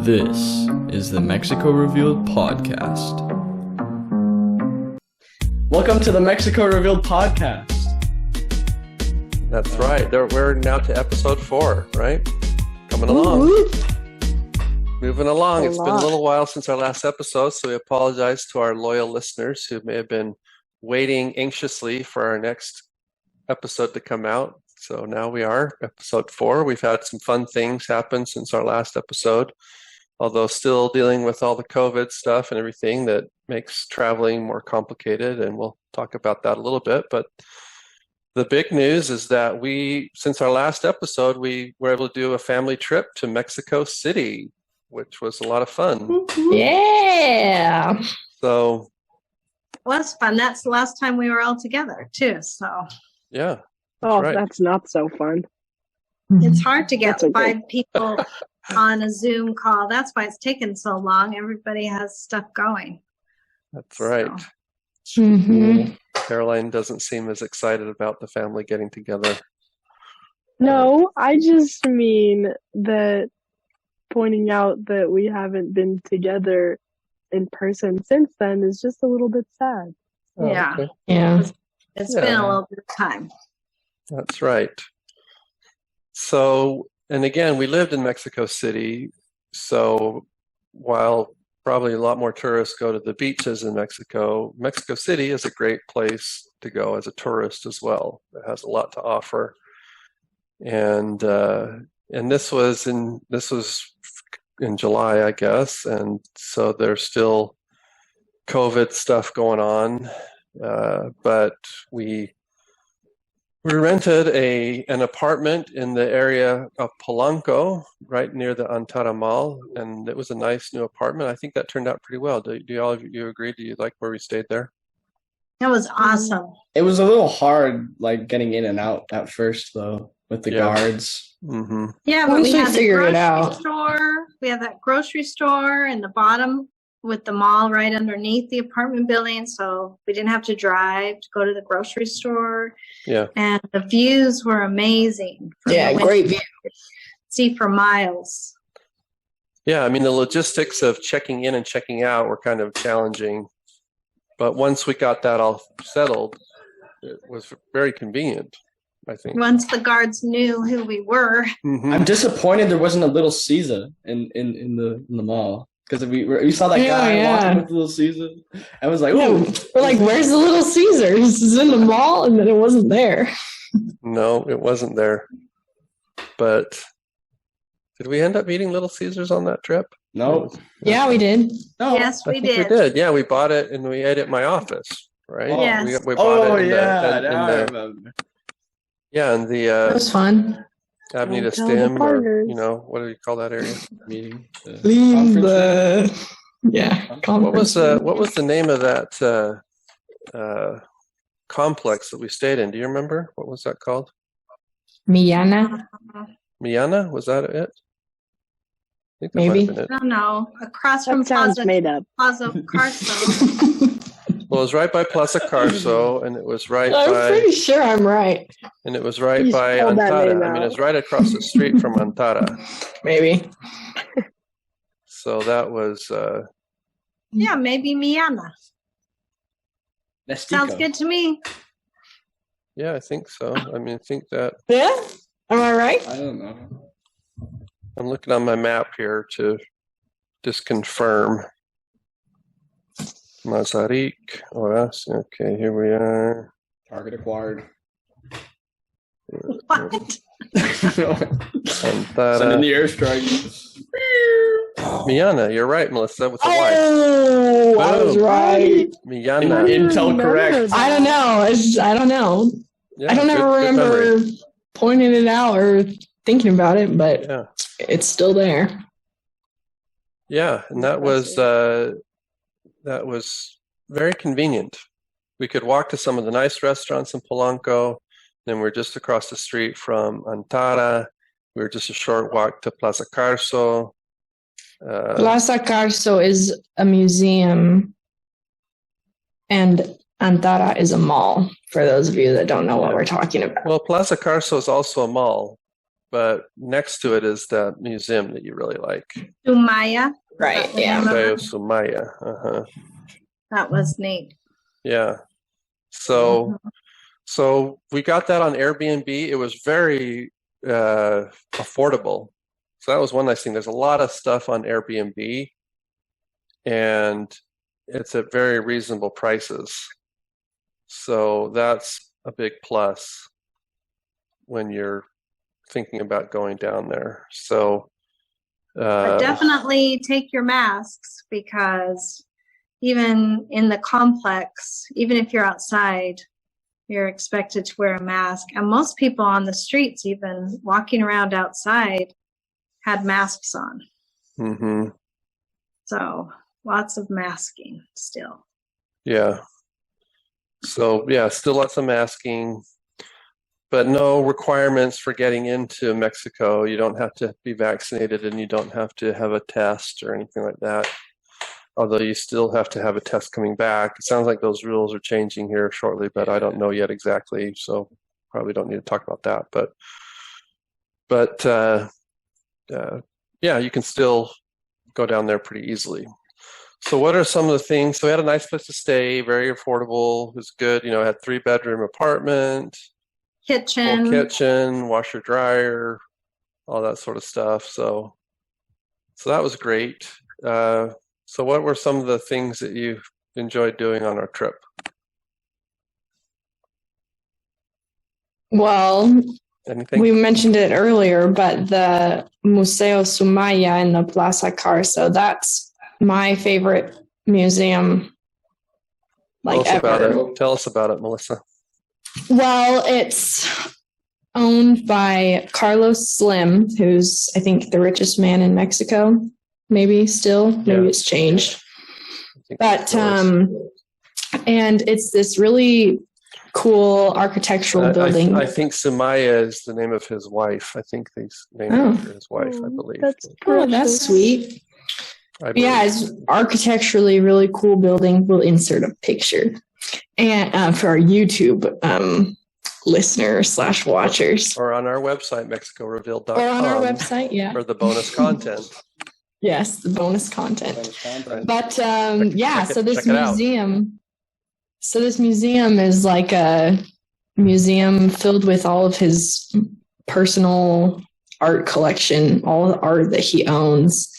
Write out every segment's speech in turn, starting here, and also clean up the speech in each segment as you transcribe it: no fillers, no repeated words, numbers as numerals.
This is the Mexico Revealed podcast. Welcome to the Mexico Revealed podcast. That's right. We're now to episode 4, right? Coming along. Moving along. It's been a little while since our last episode, so we apologize to our loyal listeners who may have been waiting anxiously for our next episode to come out. So now we are, episode 4. We've had some fun things happen since our last episode, although still dealing with all the COVID stuff and everything that makes traveling more complicated, and we'll talk about that a little bit. But the big news is that since our last episode, we were able to do a family trip to Mexico City, which was a lot of fun. Yeah. So it was fun. That's the last time we were all together too. So yeah. Oh, right. That's not so fun. It's hard to get okay. 5 people on a Zoom call. That's why it's taken so long. Everybody has stuff going. That's right. So. Mm-hmm. Caroline doesn't seem as excited about the family getting together. No, I just mean that pointing out that we haven't been together in person since then is just a little bit sad. Oh, Yeah. okay. Yeah. It's been a little bit of time. That's right. So, and again, we lived in Mexico City. So while probably a lot more tourists go to the beaches in Mexico, Mexico City is a great place to go as a tourist as well. It has a lot to offer. And this was in July, I guess. And so there's still COVID stuff going on. But we rented an apartment in the area of Polanco, right near the Antara Mall, and it was a nice new apartment. I think that turned out pretty well. Do all of you agree? Do you like where we stayed there? It was awesome. It was a little hard, like getting in and out at first, though, with the guards. Mm-hmm. Yeah, but Once we we had the figure it grocery out. store. We had that grocery store in the bottom with the mall right underneath the apartment building, so we didn't have to drive to go to the grocery store. Yeah. And the views were amazing. Yeah, great view. See for miles. Yeah, I mean, the logistics of checking in and checking out were kind of challenging, but once we got that all settled, it was very convenient, I think. Once the guards knew who we were. Mm-hmm. I'm disappointed there wasn't a Little Caesar in the mall. Because we saw that guy walking with Little Caesar. I was like, "Ooh!" We're like, "Where's the Little Caesars?" It's in the mall, and then it wasn't there. No, it wasn't there. But did we end up eating Little Caesars on that trip? No. Yeah, we did. No. Yes, I we think did. we did. Yeah, we bought it and we ate it in my office, right? Oh. Yes. We bought it in now I the remember. in the It was fun. Avenida Don't tell the Stem, or partners. what do you call that area? Meeting. Leave Conference What was the name of that complex that we stayed in? Do you remember? What was that called? Miana? Miana? Was that it? I think that Maybe. might have been it. I don't know. Across from That sounds Plaza made up. Carso. Well, it was right by Plaza Carso, and it was right I'm by pretty sure I'm right. and it was right You by spelled that Antara. name I mean, out. it's right across the street from Antara. Maybe. So that was Yeah, maybe Miana. Nestico. Sounds good to me. yeah, I think so. I mean, I think that Yeah? Am I right? I don't know. I'm looking on my map here to just confirm. Mazarik, Horas. Okay, here we are. Target acquired. What? Send in Antara. the airstrike. Miana, you're right, Melissa, with the Y. Oh, I was Boom. right. Miana. Intel correct. I don't know. I don't know. Yeah, I don't ever good memory. remember pointing it out or thinking about it, but Yeah. it's still there. Yeah, and that was very convenient. We could walk to some of the nice restaurants in Polanco. Then we're just across the street from Antara. We were just a short walk to Plaza Carso. Plaza Carso is a museum, and Antara is a mall, for those of you that don't know what we're talking about. Well, Plaza Carso is also a mall, but next to it is that museum that you really like. Sumaya. Right, yeah. Museo Sumaya. That was neat. Yeah. So we got that on Airbnb. It was very affordable. So that was one nice thing. There's a lot of stuff on Airbnb, and it's at very reasonable prices. So that's a big plus when you're thinking about going down there. So But definitely take your masks, because even in the complex, even if you're outside, you're expected to wear a mask. And most people on the streets, even walking around outside, had masks on. Mm-hmm. So lots of masking still. Yeah. So yeah, still lots of masking, but no requirements for getting into Mexico. You don't have to be vaccinated, and you don't have to have a test or anything like that. Although you still have to have a test coming back. It sounds like those rules are changing here shortly, but I don't know yet exactly. So probably don't need to talk about that. But yeah, you can still go down there pretty easily. So what are some of the things? So we had a nice place to stay, very affordable. It was good. You know, it had 3-bedroom apartment, full kitchen, washer, dryer, all that sort of stuff. So that was great. So what were some of the things that you enjoyed doing on our trip? Well, Anything? we mentioned it earlier, but the Museo Sumaya in the Plaza Carso, that's my favorite museum ever. Tell us about it, Melissa. Well, it's owned by Carlos Slim, who's, I think, the richest man in Mexico. Maybe still, maybe it's changed. But and it's this really cool architectural building. I think Sumaya is the name of his wife. I think they named after his wife, I believe. That's sweet. Yeah, it's architecturally really cool building. We'll insert a picture, and for our YouTube listeners / watchers, or on our website, MexicoRevealed.com. Or on our website, yeah, for the bonus content. Yes, the bonus content. But yeah, so this museum, is like a museum filled with all of his personal art collection, all the art that he owns.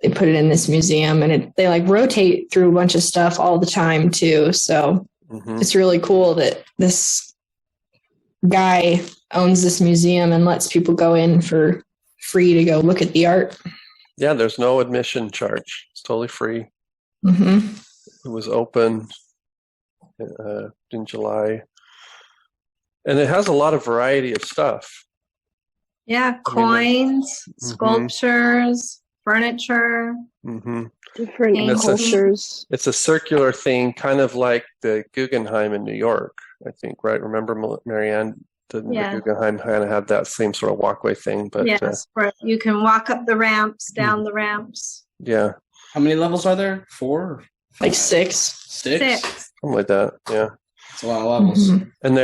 They put it in this museum, and they like rotate through a bunch of stuff all the time too. So it's really cool that this guy owns this museum and lets people go in for free to go look at the art. Yeah, there's no admission charge. It's totally free. Mm-hmm. It was open in July. And it has a lot of variety of stuff. Yeah, coins, sculptures, furniture, different cultures. It's a circular thing, kind of like the Guggenheim in New York, I think, right? Remember, Marianne? The Guggenheim kind of had that same sort of walkway thing, but yes, where you can walk up the ramps, down the ramps. Yeah. How many levels are there? 4? Like 6. 6? Something like that. Yeah. It's a lot of levels. And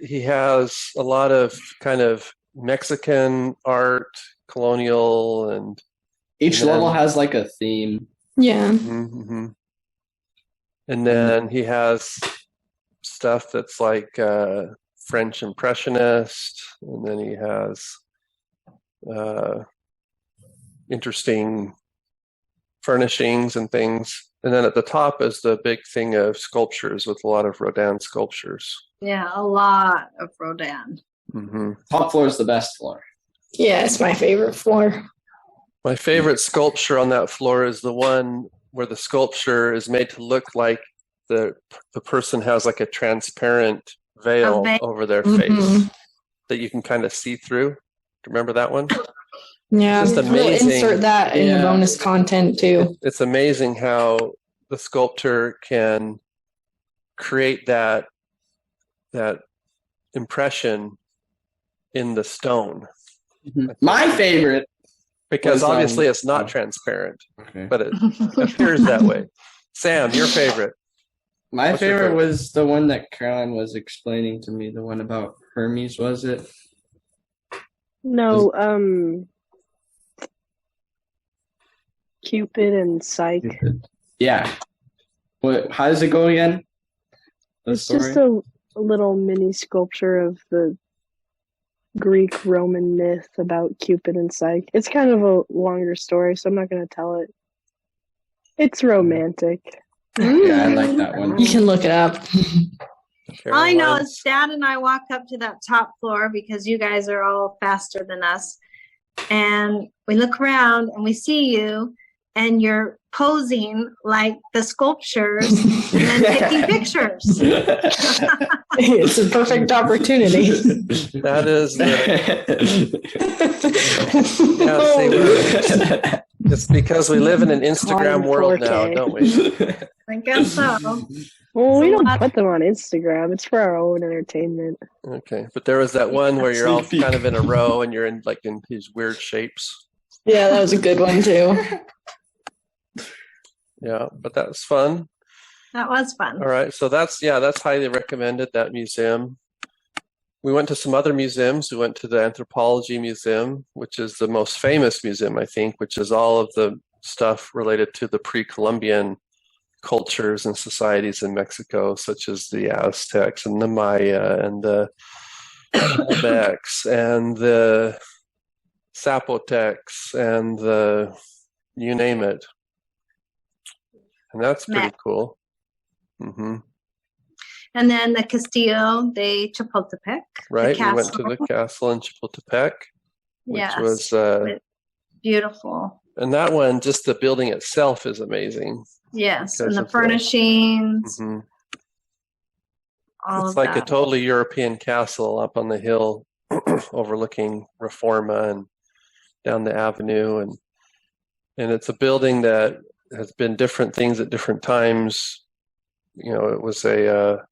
he has a lot of kind of Mexican art, colonial, and each level has like a theme. Yeah. And then he has stuff that's like French Impressionist, and then he has interesting furnishings and things. And then at the top is the big thing of sculptures with a lot of Rodin sculptures. Yeah, a lot of Rodin. Top floor is the best floor. Yeah, it's my favorite floor. My favorite sculpture on that floor is the one where the sculpture is made to look like the person has like a transparent veil over their face that you can kind of see through. Do you remember that one? Yeah, it's just amazing. We'll insert that in the bonus content too. It's amazing how the sculptor can create that impression in the stone. My favorite, because obviously it's not transparent, but it appears that way. Sam, your favorite? My favorite was the one that Caroline was explaining to me, the one about Hermes, was it? No, Cupid and Psyche. Yeah. What? How does it go again? It's just a little mini sculpture of the Greek Roman myth about Cupid and Psyche. It's kind of a longer story, so I'm not going to tell it. It's romantic. Yeah, I like that one. You can look it up. All I know is Dad and I walk up to that top floor because you guys are all faster than us. And we look around and we see you and you're posing like the sculptures and then taking pictures. It's a perfect opportunity. That is it's because we live in an Instagram world now, don't we? I guess so. Well, we don't put them on Instagram. It's for our own entertainment. Okay, but there was that one where you're all kind of in a row and you're in these weird shapes. Yeah, that was a good one too. Yeah, but that was fun. That was fun. All right, so that's highly recommended, that museum. We went to some other museums. We went to the Anthropology Museum, which is the most famous museum, I think, which is all of the stuff related to the pre-Columbian cultures and societies in Mexico, such as the Aztecs and the Maya and the Olmecs and the Zapotecs and the you name it. And that's pretty cool. Mm-hmm. And then the Castillo de Chapultepec. Right, we went to the castle in Chapultepec, which was beautiful. And that one, just the building itself is amazing. Yes, and the furnishings. Mm-hmm. It's like a totally European castle up on the hill overlooking Reforma and down the avenue. And it's a building that has been different things at different times. You know, it was a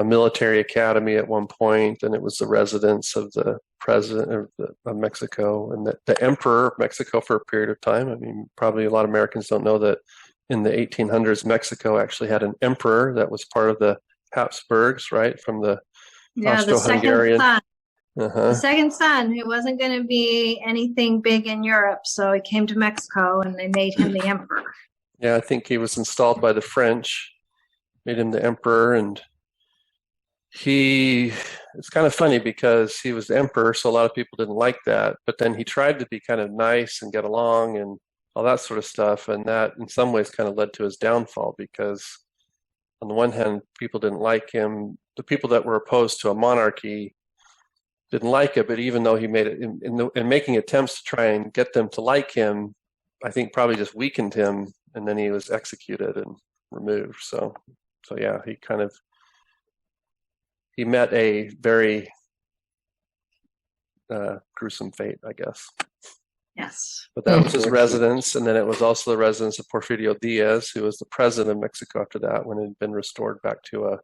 military academy at one point, and it was the residence of the president of Mexico and the emperor of Mexico for a period of time. I mean, probably a lot of Americans don't know that in the 1800s, Mexico actually had an emperor that was part of the Habsburgs, right? From the Austro-Hungarian. The second son, who wasn't going to be anything big in Europe, so he came to Mexico and they made him the emperor. Yeah, I think he was installed by the French, made him the emperor, and it's kind of funny because he was the emperor, so a lot of people didn't like that, but then he tried to be kind of nice and get along and all that sort of stuff, and that in some ways kind of led to his downfall because on the one hand, people didn't like him. The people that were opposed to a monarchy didn't like it, but even though he made it in making attempts to try and get them to like him, I think probably just weakened him, and then he was executed and removed. So yeah, he met a very gruesome fate, I guess. Yes. But that was his residence, and then it was also the residence of Porfirio Diaz, who was the president of Mexico after that, when it had been restored back to a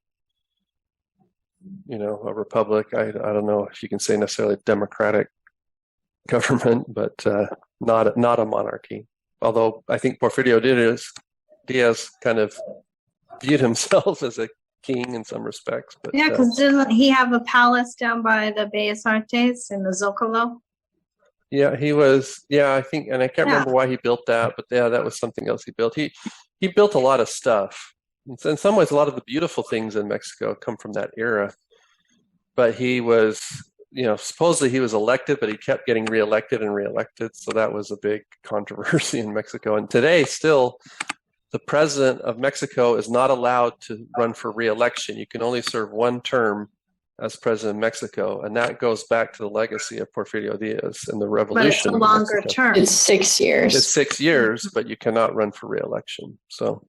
republic. I don't know if you can say necessarily democratic government, but not a monarchy. Although I think Porfirio Diaz kind of viewed himself as a king in some respects. But yeah, because didn't he have a palace down by the Bellas Artes in the Zocalo? Yeah, he was. Yeah, I think, and I can't remember why he built that, but yeah, that was something else he built. He built a lot of stuff. In some ways, a lot of the beautiful things in Mexico come from that era. But he was, supposedly he was elected, but he kept getting reelected and reelected. So that was a big controversy in Mexico. And today, still, the president of Mexico is not allowed to run for reelection. You can only serve one term as president of Mexico, and that goes back to the legacy of Porfirio Diaz and the revolution. But it's a longer term. It's 6 years. It's 6 years, but you cannot run for reelection. So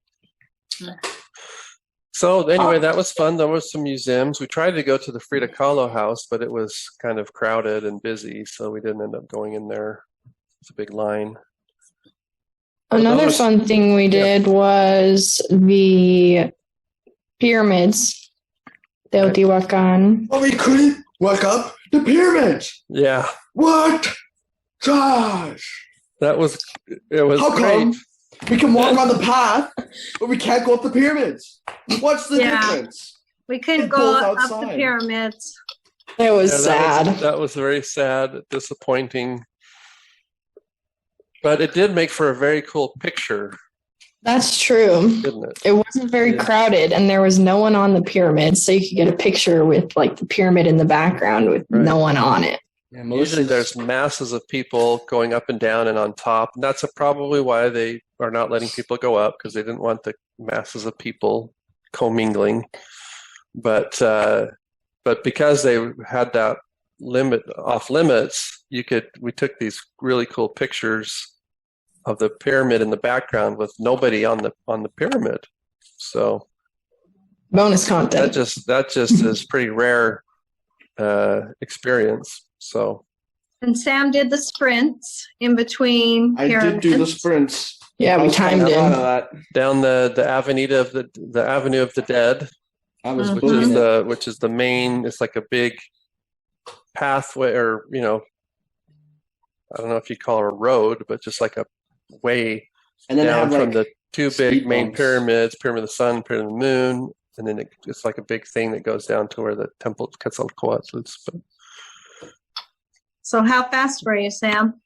anyway, that was fun. There was some museums. We tried to go to the Frida Kahlo house, but it was kind of crowded and busy, so we didn't end up going in there. It's a big line. Another fun thing we did was the pyramids. Teotihuacan. Well, we couldn't walk up the pyramids. Yeah. What? Gosh. It was How great. Come we can walk around the path, but we can't go up the pyramids? What's the difference? We couldn't go up the pyramids. It was sad. That was very sad, disappointing. But it did make for a very cool picture. That's true. Didn't it? It wasn't very crowded, and there was no one on the pyramid, so you could get a picture with like the pyramid in the background with no one on it. Yeah, usually there's masses of people going up and down and on top. And that's probably why they are not letting people go up, because they didn't want the masses of people commingling. But because they had that limit off limits, we took these really cool pictures of the pyramid in the background with nobody on the pyramid. So bonus content. That just is pretty rare experience. So. And Sam did the sprints in between pyramids. I did do the sprints. Yeah, we timed it down the avenue of the dead. Which is the main. It's like a big pathway, or I don't know if you call it a road, but just like a way and then down from the two big main pyramids, Pyramid of the Sun, Pyramid of the Moon, and then it's like a big thing that goes down to where the Temple of Quetzalcoatl is. So how fast were you, Sam?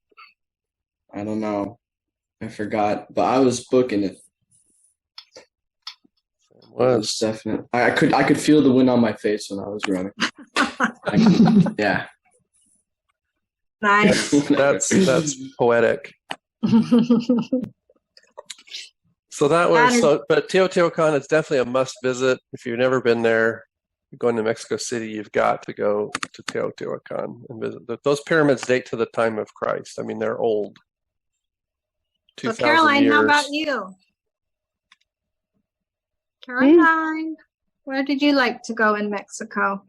I don't know. I forgot, but I was booking it. It was definite. I could feel the wind on my face when I was running. Yeah. Nice. That's poetic. So that was but Teotihuacan is definitely a must visit. If you've never been there, going to Mexico City, you've got to go to Teotihuacan and visit. Those pyramids date to the time of Christ. I mean, they're old. So Caroline, how about you? Caroline, where did you like to go in Mexico?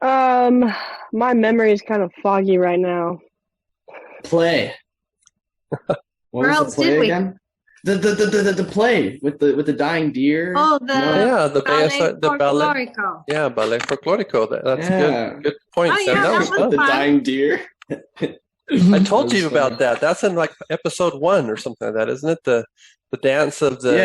My memory is kind of foggy right now. Play. Where else did we? Again? The play with the dying deer. Oh, the ballet. Yeah, ballet folklorico. That's good point. Oh, yeah, that was fun. The dying deer. I told you about that. That's in like episode 1 or something like that, isn't it? The dance of the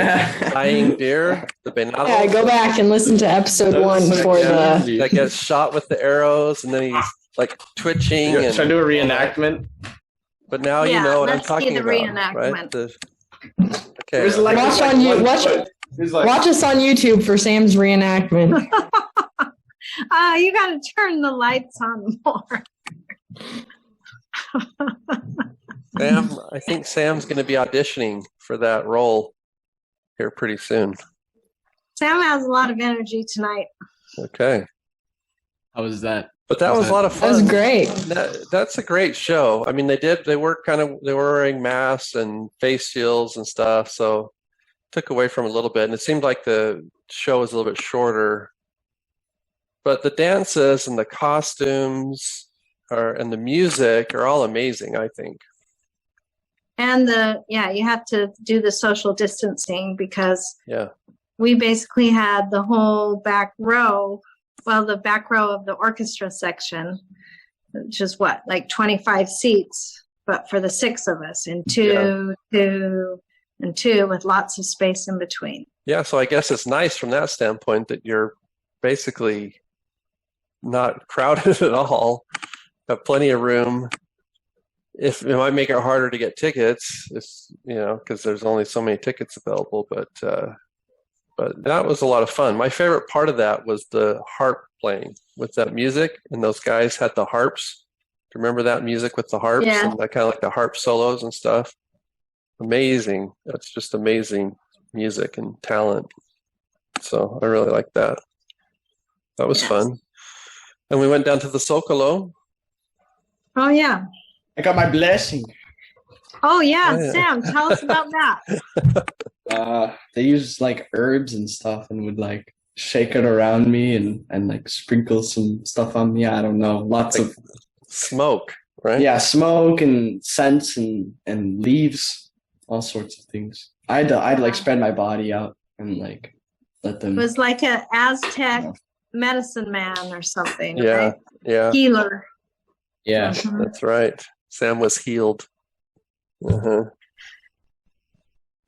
dying deer, the venado. Yeah, go back and listen to episode 1 for that gets shot with the arrows, and then he's like twitching and trying to do a reenactment. But now you know what I'm talking about, right? Okay. Watch us on YouTube for Sam's reenactment. You got to turn the lights on more. Sam, I think Sam's going to be auditioning for that role here pretty soon. Sam has a lot of energy tonight. Okay. How was that? But that was a lot of fun. That was great. That's a great show. I mean, they were wearing masks and face shields and stuff, so took away from it a little bit. And it seemed like the show was a little bit shorter. But the dances and the costumes and the music are all amazing, I think. And you have to do the social distancing because we basically had the whole back row. Well, the back row of the orchestra section, which is like 25 seats, but for the 6 of us, in two, and two, with lots of space in between. Yeah, so I guess it's nice from that standpoint that you're basically not crowded at all. Have plenty of room. If it might make it harder to get tickets, because there's only so many tickets available, but that was a lot of fun. My favorite part of that was the harp playing with that music, and those guys had the harps. Do you remember that music with the harps and that kind of like the harp solos and stuff? Amazing. That's just amazing music and talent. So I really like that. That was fun. And we went down to the Zocalo. Oh, yeah. I got my blessing. Oh, yeah. Sam, tell us about that. They used like herbs and stuff and would like shake it around me and like sprinkle some stuff on me. I don't know. Lots of smoke, right? Yeah, smoke and scents and leaves, all sorts of things. I'd like spread my body out and like let them. It was like an Aztec medicine man or something. Yeah, right? yeah. Healer. Yeah, that's right. Sam was healed. Yeah.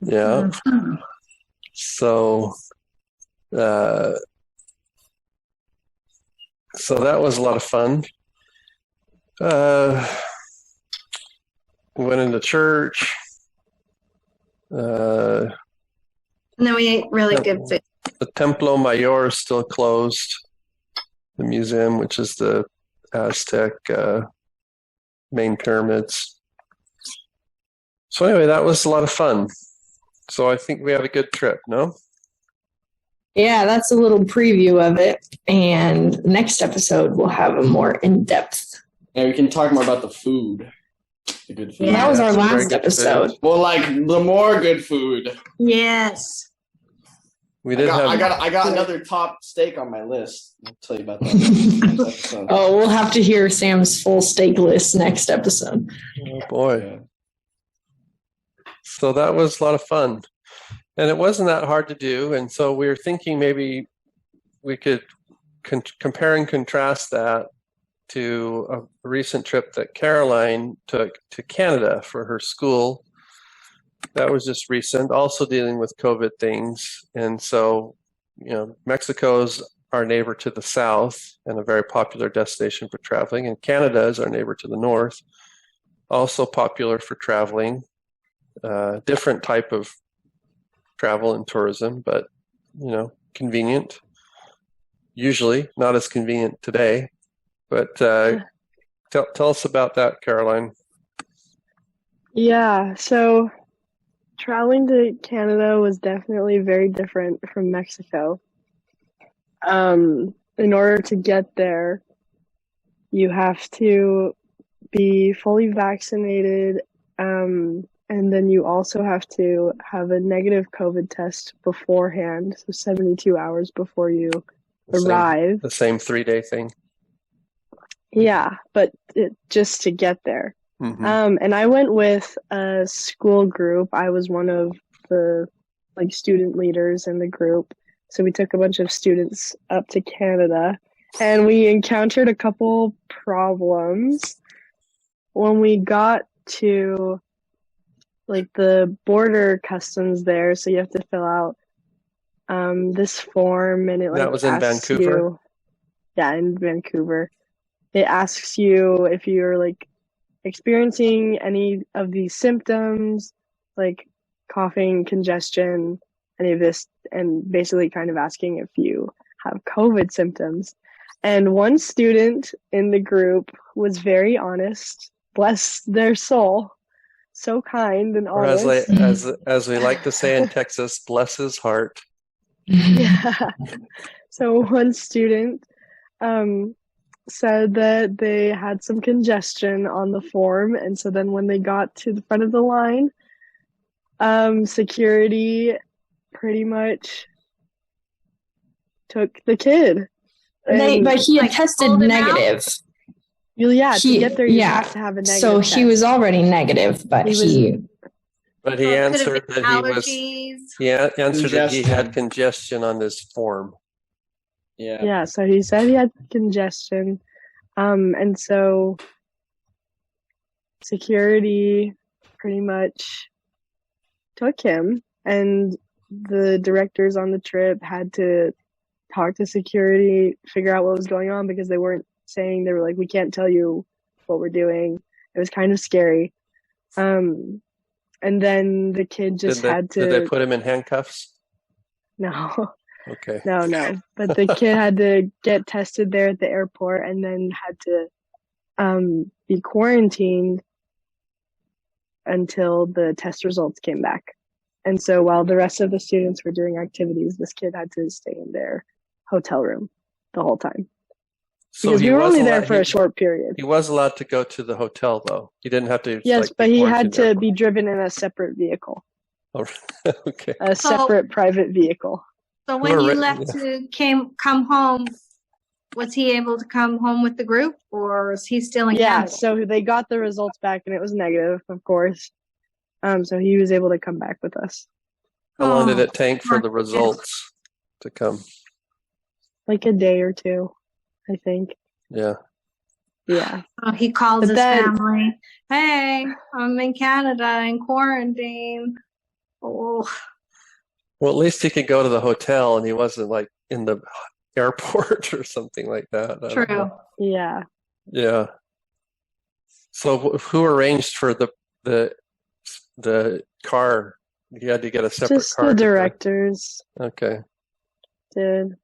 Mm-hmm. So, So that was a lot of fun. We went into church. And then we ate really good food. The Templo Mayor is still closed. The museum, which is the Aztec main pyramids. So anyway, that was a lot of fun. So I think we have a good trip, no? Yeah, that's a little preview of it. And next episode, we'll have a more in-depth. And we can talk more about the food. The good food. Yeah, that was our last episode. Well, like the more good food. Yes. We did I got another top steak on my list. I'll tell you about that next episode. Oh, we'll have to hear Sam's full steak list next episode. Oh boy. Yeah. So that was a lot of fun. And it wasn't that hard to do. And so we were thinking maybe we could compare and contrast that to a recent trip that Caroline took to Canada for her school. That was just recent, also dealing with COVID things. And so, Mexico's our neighbor to the south and a very popular destination for traveling. And Canada is our neighbor to the north, also popular for traveling. Different type of travel and tourism, but, convenient. Usually not as convenient today. But tell us about that, Caroline. Yeah, so traveling to Canada was definitely very different from Mexico. In order to get there, you have to be fully vaccinated, and then you also have to have a negative COVID test beforehand, so 72 hours before you arrive. The same 3-day thing. Yeah, but just to get there. Mm-hmm. And I went with a school group. I was one of the student leaders in the group. So we took a bunch of students up to Canada, and we encountered a couple problems. When we got to the border customs there, so you have to fill out this form, and it that was in Vancouver. In Vancouver. It asks you if you're experiencing any of these symptoms, like coughing, congestion, any of this, and basically kind of asking if you have COVID symptoms. And one student in the group was very honest, bless their soul, so kind and honest. Or as we like to say in Texas, bless his heart. Yeah. So one student said that they had some congestion on the form, and so then when they got to the front of the line, security pretty much took the kid. But he had tested negative. To get there, you have to have a negative So test. he was already negative, but he answered that he had congestion on this form. Yeah, so he said he had congestion. And so security pretty much took him, and the directors on the trip had to talk to security, figure out what was going on, because they were like, we can't tell you what we're doing. It was kind of scary. And then the kid just had to... Did they put him in handcuffs? No. Okay. No. But the kid had to get tested there at the airport, and then had to be quarantined until the test results came back. And so while the rest of the students were doing activities, this kid had to stay in their hotel room the whole time. So because we were only there for a short period. He was allowed to go to the hotel, though. He didn't have to. Yes, but he had to be driven in a separate vehicle. Oh, okay. A separate private vehicle. So when you left to come home, was he able to come home with the group, or is he still in Canada? Yeah, so they got the results back, and it was negative, of course. So he was able to come back with us. How long did it take for the results to come? Like a day or two, I think. Yeah. Yeah. Oh, he called his family. Hey, I'm in Canada in quarantine. Oh. Well, at least he could go to the hotel, and he wasn't in the airport or something like that. True. Yeah. Yeah. So who arranged for the car? You had to get a separate Just car. the directors Okay. did.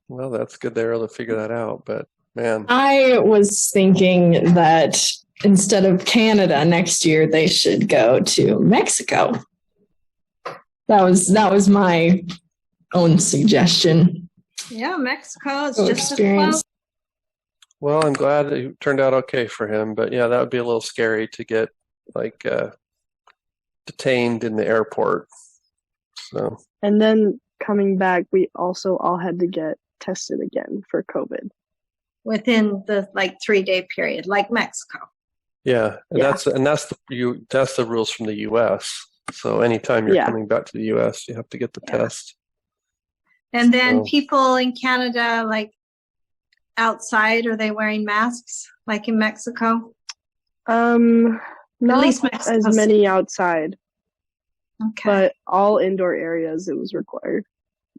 Well, that's good they were able to figure that out, but man. I was thinking that instead of Canada next year, they should go to Mexico. That was my own suggestion. Yeah, Mexico is So just as experience. close. Well, I'm glad it turned out okay for him, but yeah, that would be a little scary to get like detained in the airport. So. And then coming back, we also all had to get tested again for COVID Within the 3-day period, like Mexico. Yeah, and Yeah. that's the rules from the U.S. So anytime you're Yeah. coming back to the U.S., you have to get the test. And then So- people in Canada, outside, are they wearing masks like in Mexico? Not least Mexico as City. many outside, Okay. but all indoor areas it was required.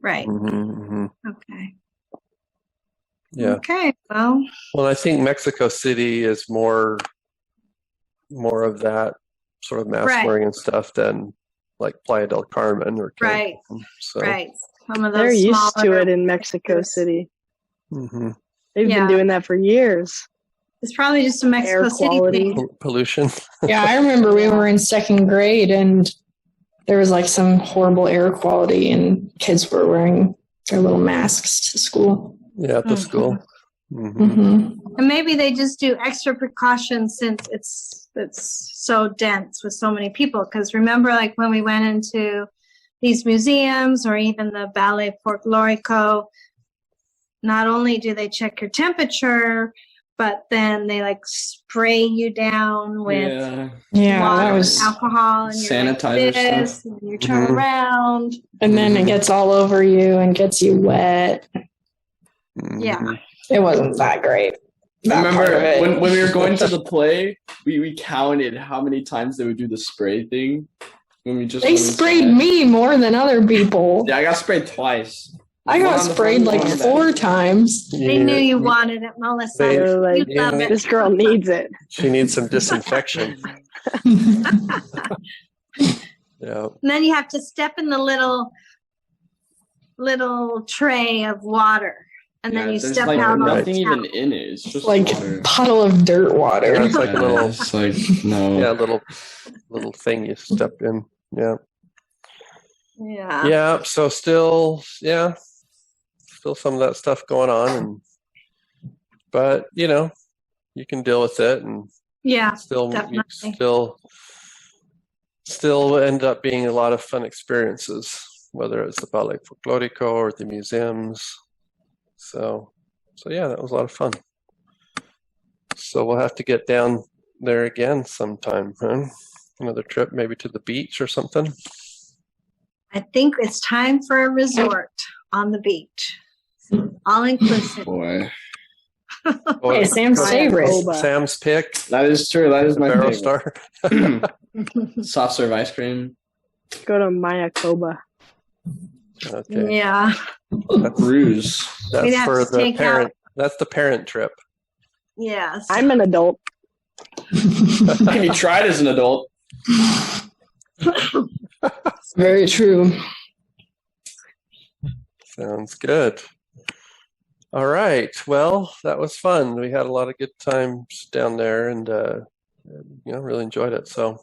Right. Mhm. Okay. Yeah. Okay. Well, Well, I think Mexico City is more of that sort of mask Right. wearing and stuff than like Playa del Carmen or Right. Cancun. So, right. Some of those They're used to smaller- it in Mexico City. mhm. They've Yeah. been doing that for years. It's probably just a Mexico Air City quality. thing. Pollution. Yeah, I remember we were in second grade and there was some horrible air quality and kids were wearing their little masks to school. Yeah, at the Mhm. school. Mhm. Mm-hmm. And maybe they just do extra precautions since it's so dense with so many people. Because remember, when we went into these museums or even the Ballet Folklorico, not only do they check your temperature, but then they spray you down with Yeah, water that and was. alcohol, and you're Sanitizer this, and you turn Mhm. around. And then it gets all over you and gets you wet. Yeah. Mhm. It wasn't that great. I That part of remember it. when we were going to the play, we counted how many times they would do the spray thing. When we just They went sprayed inside. me more than other people. Yeah, I got sprayed twice. I One got on the sprayed front, one on the back. 4 times. They knew you wanted it, Melissa. They- They're like, You love it. this girl needs it. She needs some disinfection. Yeah. And then you have to step in the little tray of water, and then you there's step like out on the nothing even towel. in it. It's just Like water. puddle of dirt water. Yeah, it's like a little, It's like no. yeah, little thing you step in. Yeah. Yeah. Yeah. So still some of that stuff going on, but you can deal with it, and Yeah. still you Definitely. still end up being a lot of fun experiences, whether it's the Ballet Folklorico or the museums. So yeah, that was a lot of fun. So we'll have to get down there again sometime, huh? Another trip, maybe to the beach or something. I think it's time for a resort on the beach, all inclusive. Boy, Hey, Sam's favorite. Sam's pick. that is true. That is my Barrel favorite. Star. Soft serve ice cream. Go to Mayakoba. Okay. Yeah. Cruise. We'd That's have for to the take parent. That's the parent trip. Yes. I'm an adult. Have you tried as an adult? Very true. Sounds good. All right. Well, that was fun. We had a lot of good times down there, and really enjoyed it. So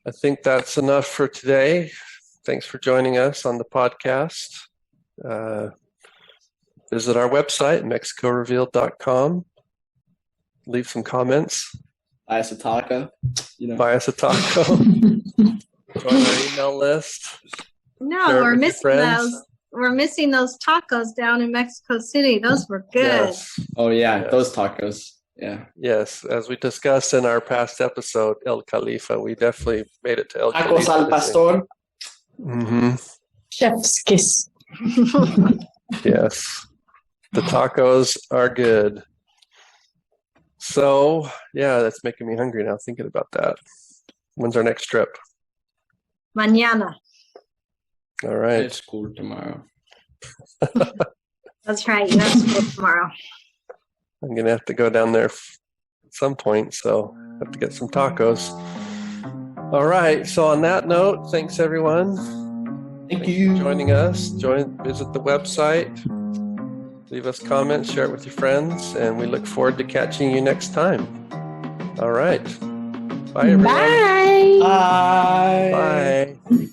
I think that's enough for today. Thanks for joining us on the podcast. Visit our website, mexicorevealed.com. Leave some comments. Buy us a taco. Buy us a taco. Join our email list. No, Share it we're with your missing friends. those. We're missing those tacos down in Mexico City. Those were good. Yes. Oh yeah, Yes. those tacos. Yeah. Yes, as we discussed in our past episode, El Califa, we definitely made it to El Tacos Califa. al pastor. Mm-hmm. Chef's kiss. Yes, the tacos are good. So, yeah, that's making me hungry now thinking about that. When's our next trip? Mañana. All right. It's cool tomorrow. That's right. You have school tomorrow. I'm going to have to go down there at some point, so I have to get some tacos. All right. So on that note, thanks everyone. Thank you for joining us. Visit the website. Leave us comments. Share it with your friends, and we look forward to catching you next time. All right. Bye, everyone. Bye. Bye. Bye.